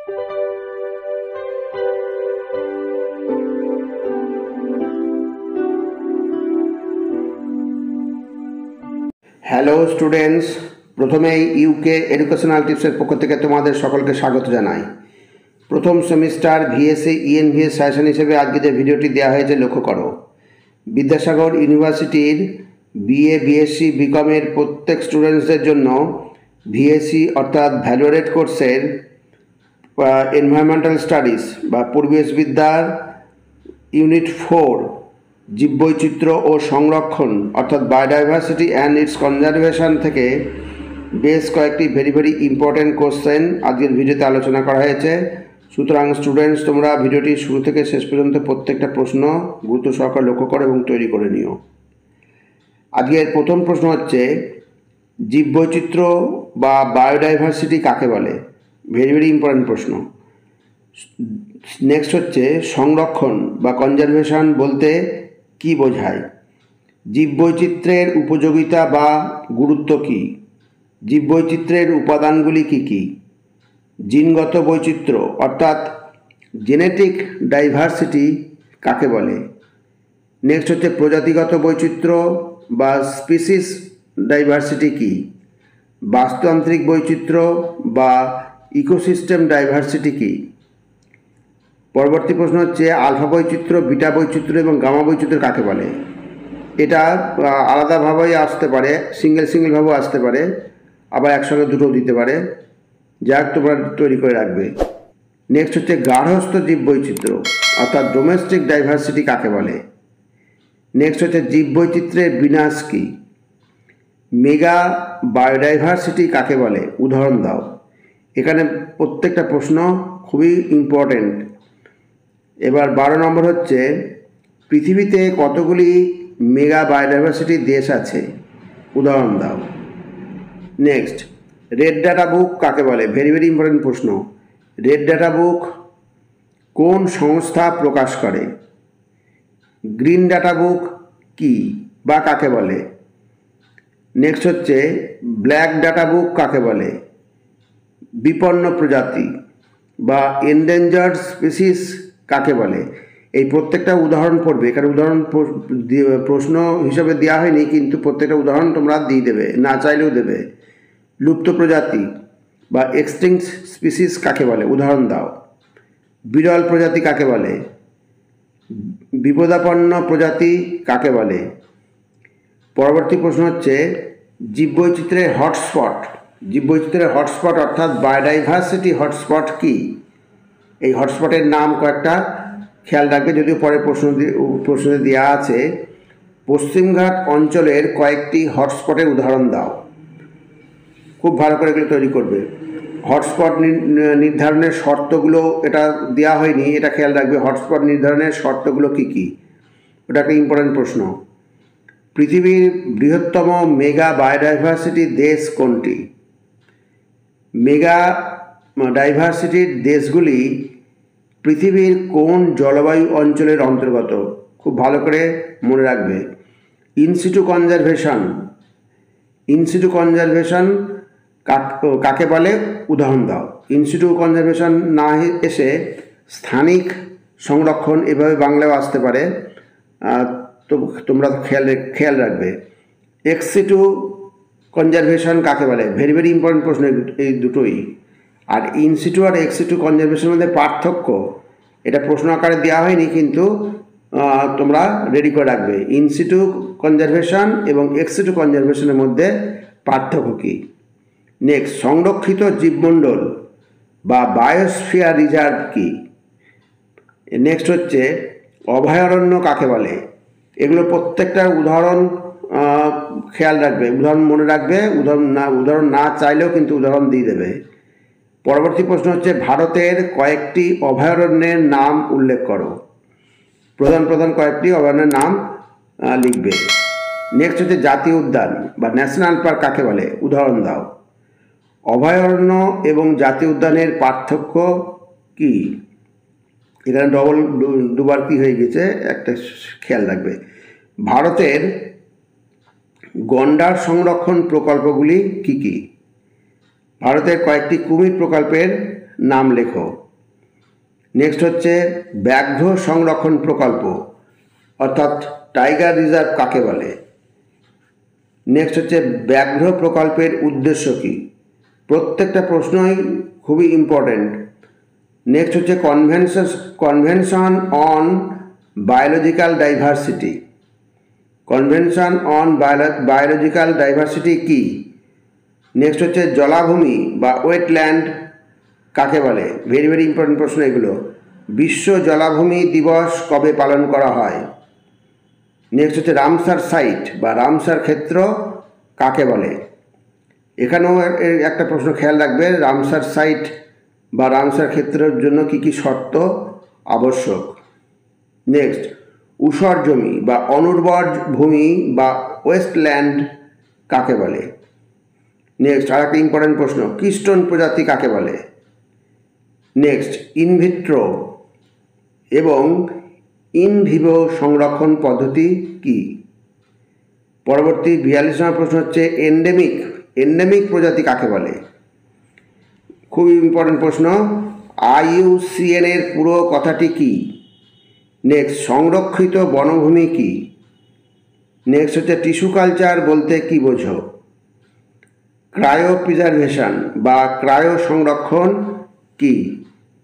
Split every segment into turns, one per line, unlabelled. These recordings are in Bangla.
হ্যালো স্টুডেন্টস, প্রথমেই ইউকে এডুকেশনাল টিপসের পক্ষ থেকে তোমাদের সকলকে স্বাগত জানাই। প্রথম সেমিস্টার ভিএসসি ইএনভিএস সাজেশন হিসেবে আজকে যে ভিডিওটি দেওয়া হয়েছে লক্ষ্য করো। বিদ্যাসাগর ইউনিভার্সিটির বিএ বিএসসি বিকমের প্রত্যেক স্টুডেন্টসদের জন্য ভিএসসি অর্থাৎ ভ্যালুয়েটেড কোর্সের এনভায়রনমেন্টাল স্টাডিজ বা পরিবেশবিদ্যার ইউনিট 4 জীববৈচিত্র্য ও সংরক্ষণ অর্থাৎ বায়োডাইভার্সিটি অ্যান্ড ইটস কনজারভেশন থেকে বেশ কয়েকটি ভেরি ইম্পর্ট্যান্ট কোশ্চেন আজকের ভিডিওতে আলোচনা করা হয়েছে। সুতরাং স্টুডেন্টস, তোমরা ভিডিওটি শুরু থেকে শেষ পর্যন্ত প্রত্যেকটা প্রশ্ন গুরুত্ব সহকারে লক্ষ্য করো এবং তৈরি করে নিও। আজকের প্রথম প্রশ্ন হচ্ছে, জীববৈচিত্র্য বা বায়োডাইভার্সিটি কাকে বলে? ভেরি ইম্পর্ট্যান্ট প্রশ্ন। নেক্সট হচ্ছে, সংরক্ষণ বা কনজারভেশন বলতে কি বোঝায়? জীববৈচিত্র্যের উপযোগিতা বা গুরুত্ব কী? জীববৈচিত্র্যের উপাদানগুলি কী কী? জিনগত বৈচিত্র্য অর্থাৎ জেনেটিক ডাইভার্সিটি কাকে বলে? নেক্সট হচ্ছে, প্রজাতিগত বৈচিত্র্য বা স্পিসিস ডাইভার্সিটি কী? বাস্তুতান্ত্রিক বৈচিত্র্য বা ইকোসিস্টেম ডাইভার্সিটি কী? পরবর্তী প্রশ্ন হচ্ছে, আলফা বৈচিত্র্য, বিটা বৈচিত্র্য এবং গামা বৈচিত্র্য কাকে বলে? এটা আলাদাভাবেই আসতে পারে, সিঙ্গেলভাবেও আসতে পারে, আবার একসঙ্গে দুটোও দিতে পারে। যাক, তোমরা তৈরি করে রাখবে। নেক্সট হচ্ছে, গার্হস্থ্য জীববৈচিত্র্য অর্থাৎ ডোমেস্টিক ডাইভার্সিটি কাকে বলে? নেক্সট হচ্ছে, জীববৈচিত্র্যের বিনাশ কী? মেগা বায়োডাইভার্সিটি কাকে বলে? উদাহরণ দাও। এখানে প্রত্যেকটা প্রশ্ন খুবই ইম্পর্টেন্ট। এবার 12 নম্বর হচ্ছে, পৃথিবীতে কতগুলি মেগা বায়োডাইভার্সিটি দেশ আছে? উদাহরণ দাও। নেক্সট, রেড ডাটা বুক কাকে বলে? ভেরি ইম্পর্টেন্ট প্রশ্ন। রেড ডাটা বুক কোন সংস্থা প্রকাশ করে? গ্রিন ডাটা বুক কি বা কাকে বলে? নেক্সট হচ্ছে, ব্ল্যাক ডাটা বুক কাকে বলে? বিপন্ন প্রজাতি বা এন্ডেঞ্জার্ড স্পিসিস কাকে বলে? এই প্রত্যেকটা উদাহরণ পড়বে। এখানে উদাহরণ প্রশ্ন হিসাবে দেওয়া হয়নি, কিন্তু প্রত্যেকটা উদাহরণ তোমরা দিয়ে দেবে, না চাইলেও দেবে। লুপ্ত প্রজাতি বা এক্সটিংক্ট স্পিসিস কাকে বলে? উদাহরণ দাও। বিরল প্রজাতি কাকে বলে? বিপদাপন্ন প্রজাতি কাকে বলে? পরবর্তী প্রশ্ন হচ্ছে, জীববৈচিত্র্যের হটস্পট অর্থাৎ বায়োডাইভার্সিটি হটস্পট কি? এই হটস্পটের নাম কয়েকটা খেয়াল রাখবে, যদিও পরে প্রশ্নে দেওয়া আছে। পশ্চিমঘাট অঞ্চলের কয়েকটি হটস্পটের উদাহরণ দাও। খুব ভালো করে এগুলো তৈরি করবে। হটস্পট নির্ধারণের শর্তগুলো এটা দেওয়া হয়নি, এটা খেয়াল রাখবে। হটস্পট নির্ধারণের শর্তগুলো কি কি, ওটা একটা ইম্পর্ট্যান্ট প্রশ্ন। পৃথিবীর বৃহত্তম মেগা বায়োডাইভার্সিটি দেশ কোনটি? মেগা ডাইভার্সিটির দেশগুলি পৃথিবীর কোন জলবায়ু অঞ্চলের অন্তর্গত? খুব ভালো করে মনে রাখবে। ইনসিটু কনজারভেশন কাকে বলে? উদাহরণ দাও। ইনসিটু কনজারভেশন না এসে স্থানিক সংরক্ষণ এভাবে বাংলায় আসতে পারে, তো তোমরা খেয়াল রাখবে। এক্সিটু কনজারভেশন কাকে বলে? ভেরি ইম্পর্টেন্ট প্রশ্ন এই দুটোই। আর ইনসিটু আর এক্সিটু কনজারভেশনের মধ্যে পার্থক্য, এটা প্রশ্ন আকারে দেওয়া হয়নি, কিন্তু তোমরা রেডি করে রাখবে। ইনসিটু কনজারভেশন এবং এক্সিটু কনজারভেশনের মধ্যে পার্থক্য কী? নেক্সট, সংরক্ষিত জীবমণ্ডল বা বায়োস্ফিয়ার রিজার্ভ কী? নেক্সট হচ্ছে, অভয়ারণ্য কাকে বলে? এগুলো প্রত্যেকটা উদাহরণ খেয়াল রাখবে, উদাহরণ মনে রাখবে। উদাহরণ না চাইলেও কিন্তু উদাহরণ দিয়ে দেবে। পরবর্তী প্রশ্ন হচ্ছে, ভারতের কয়েকটি অভয়ারণ্যের নাম উল্লেখ করো। প্রধান কয়েকটি অভয়ারণ্যের নাম লিখবে। নেক্সট হচ্ছে, জাতীয় উদ্যান বা ন্যাশনাল পার্ক কাকে বলে? উদাহরণ দাও। অভয়ারণ্য এবং জাতীয় উদ্যানের পার্থক্য কি? এখানে দুবার কি হয়ে গেছে একটা খেয়াল রাখবে। ভারতের গন্ডার সংরক্ষণ প্রকল্পগুলি কি কি? ভারতের কয়েকটি কুমির প্রকল্পের নাম লেখো। নেক্সট হচ্ছে ব্যাঘ্র সংরক্ষণ প্রকল্প অর্থাৎ টাইগার রিজার্ভ কাকে বলে। নেক্সট হচ্ছে ব্যাঘ্র প্রকল্পের উদ্দেশ্য কী। প্রত্যেকটা প্রশ্নই খুবই ইম্পর্টেন্ট। নেক্সট হচ্ছে convention on biological diversity. Convention on biological diversity কী। নেক্সট হচ্ছে জলাভূমি বা ওয়েটল্যান্ড কাকে বলে। ভেরি ভেরি ইম্পর্টেন্ট প্রশ্ন এগুলো। বিশ্ব জলাভূমি দিবস কবে পালন করা হয়। নেক্সট হচ্ছে রামসার সাইট বা রামসার ক্ষেত্র কাকে বলে। এখানেও একটা প্রশ্ন খেয়াল রাখবে, রামসার সাইট বা রামসার ক্ষেত্রের জন্য কী কী শর্ত আবশ্যক। নেক্সট ঊষর জমি বা অনুর্বর ভূমি বা ওয়েস্টল্যান্ড কাকে বলে। নেক্সট আর একটা ইম্পর্টেন্ট প্রশ্ন, কিস্টোন প্রজাতি কাকে বলে। নেক্সট ইনভিট্রো এবং ইনভিভো সংরক্ষণ পদ্ধতি কি। পরবর্তী 42 নম্বর প্রশ্ন হচ্ছে এন্ডেমিক প্রজাতি কাকে বলে। খুব ইম্পর্টেন্ট প্রশ্ন, IUCN এর পুরো কথাটি কি। নেক্সট সংরক্ষিত বনভূমি কি। নেক্সট হচ্ছে টিস্যু কালচার বলতে কি বোঝো। ক্রায়ো প্রিজারভেশন বা ক্রায়ো সংরক্ষণ কি।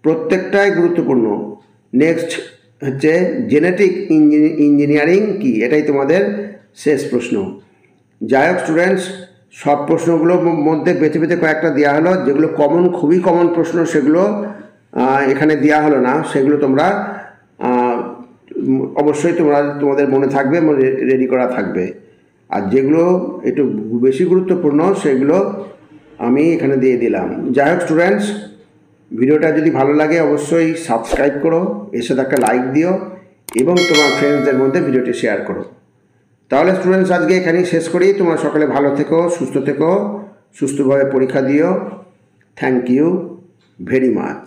প্রত্যেকটাই গুরুত্বপূর্ণ। নেক্সট হচ্ছে জেনেটিক ইঞ্জিনিয়ারিং কি, এটাই তোমাদের শেষ প্রশ্ন। যাই হোক স্টুডেন্টস, সব প্রশ্নগুলোর মধ্যে বেছে বেছে কয়েকটা দেওয়া হলো, যেগুলো কমন, খুবই কমন প্রশ্ন সেগুলো এখানে দেওয়া হলো না। সেগুলো তোমরা অবশ্যই তোমাদের মনে থাকবে, রেডি করা থাকবে। আর যেগুলো একটু বেশি গুরুত্বপূর্ণ সেগুলো আমি এখানে দিয়ে দিলাম। যাই হোক স্টুডেন্টস, ভিডিওটা যদি ভালো লাগে অবশ্যই সাবস্ক্রাইব করো, এর সাথে একটা লাইক দিও এবং তোমার ফ্রেন্ডসদের মধ্যে ভিডিওটি শেয়ার করো। তাহলে স্টুডেন্টস আজকে এখানেই শেষ করি। তোমরা সকলে ভালো থেকো, সুস্থ থেকো, সুস্থভাবে পরীক্ষা দিও। Thank you very much.